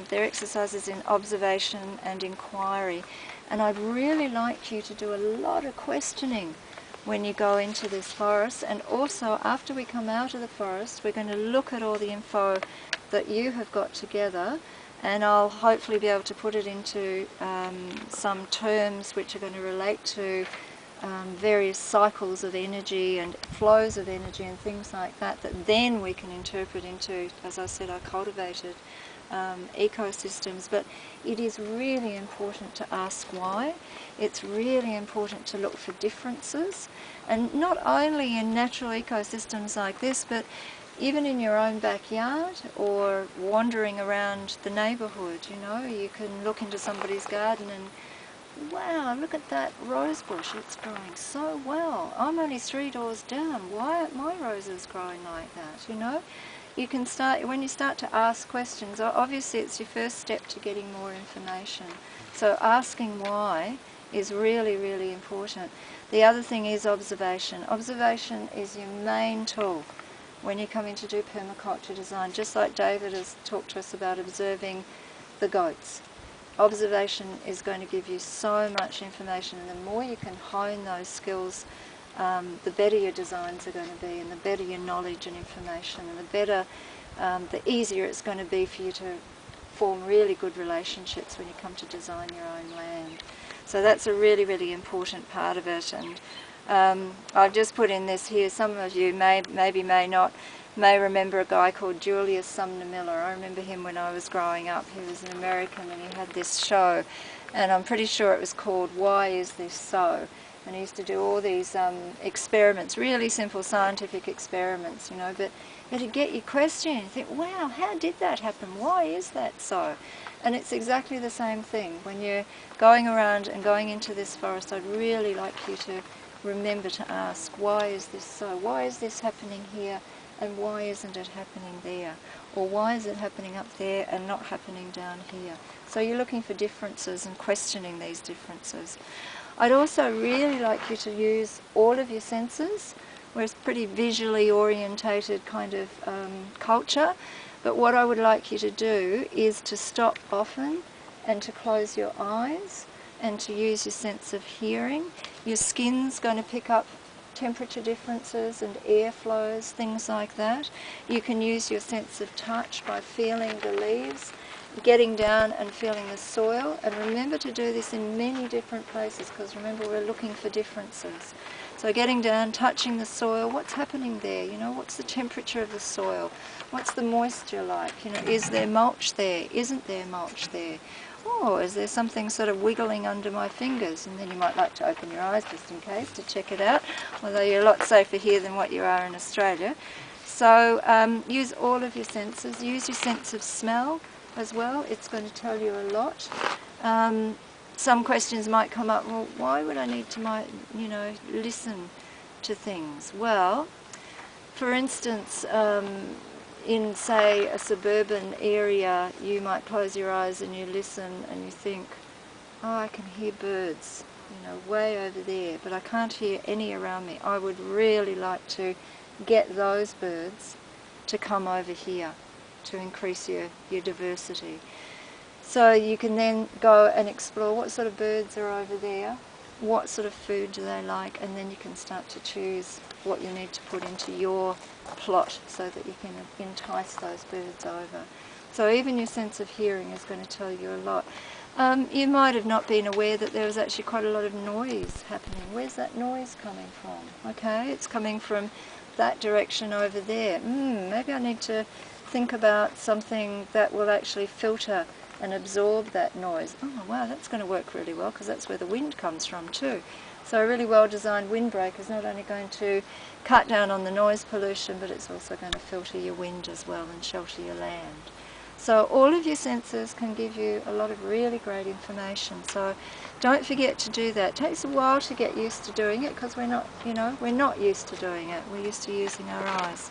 they're exercises in observation and inquiry. And I'd really like you to do a lot of questioning when you go into this forest. And also, after we come out of the forest, we're going to look at all the info that you have got together, and I'll hopefully be able to put it into some terms which are going to relate to various cycles of energy and flows of energy and things like that, that then we can interpret into, as I said, our cultivated ecosystems. But it is really important to ask why. It's really important to look for differences, and not only in natural ecosystems like this, but even in your own backyard or wandering around the neighbourhood. You know, you can look into somebody's garden and, wow, look at that rose bush, it's growing so well. I'm only 3 doors down, why aren't my roses growing like that, you know? You can start, when you start to ask questions, obviously it's your first step to getting more information. So asking why is really, really important. The other thing is observation. Observation is your main tool when you're coming to do permaculture design, just like David has talked to us about observing the goats. Observation is going to give you so much information, and the more you can hone those skills, the better your designs are going to be, and the better your knowledge and information, and the better, the easier it's going to be for you to form really good relationships when you come to design your own land. So that's a really, really important part of it. And I've just put in this here. Some of you may remember a guy called Julius Sumner Miller. I remember him when I was growing up. He was an American, and he had this show, and I'm pretty sure it was called Why Is This So? And he used to do all these experiments, really simple scientific experiments, you know, but it'd get you questioning. You think, wow, how did that happen? Why is that so? And it's exactly the same thing. When you're going around and going into this forest, I'd really like you to remember to ask, why is this so? Why is this happening here, and why isn't it happening there? Or why is it happening up there and not happening down here? So you're looking for differences and questioning these differences. I'd also really like you to use all of your senses. We're a pretty visually orientated kind of culture, but what I would like you to do is to stop often and to close your eyes and to use your sense of hearing. Your skin's going to pick up temperature differences and airflows, things like that. You can use your sense of touch by feeling the leaves, getting down and feeling the soil. And remember to do this in many different places, because remember, we're looking for differences. So getting down, touching the soil, what's happening there? You know, what's the temperature of the soil? What's the moisture like? You know, is there mulch there? Isn't there mulch there? Oh, is there something sort of wiggling under my fingers? And then you might like to open your eyes just in case to check it out, although you're a lot safer here than what you are in Australia. So use all of your senses. Use your sense of smell as well. It's going to tell you a lot. Some questions might come up, well, why would I need to, you know, listen to things? Well, for instance, in, say, a suburban area, you might close your eyes and you listen and you think, oh, I can hear birds, you know, way over there, but I can't hear any around me. I would really like to get those birds to come over here to increase your diversity. So you can then go and explore what sort of birds are over there, what sort of food do they like, and then you can start to choose what you need to put into your plot so that you can entice those birds over. So even your sense of hearing is going to tell you a lot. You might have not been aware that there was actually quite a lot of noise happening. Where's that noise coming from? Okay, it's coming from that direction over there. Maybe I need to think about something that will actually filter and absorb that noise. Oh wow, that's going to work really well, because that's where the wind comes from too. So a really well designed windbreak is not only going to cut down on the noise pollution, but it's also going to filter your wind as well and shelter your land. So all of your senses can give you a lot of really great information. So don't forget to do that. It takes a while to get used to doing it, because we're not, you know, we're not used to doing it. We're used to using our eyes.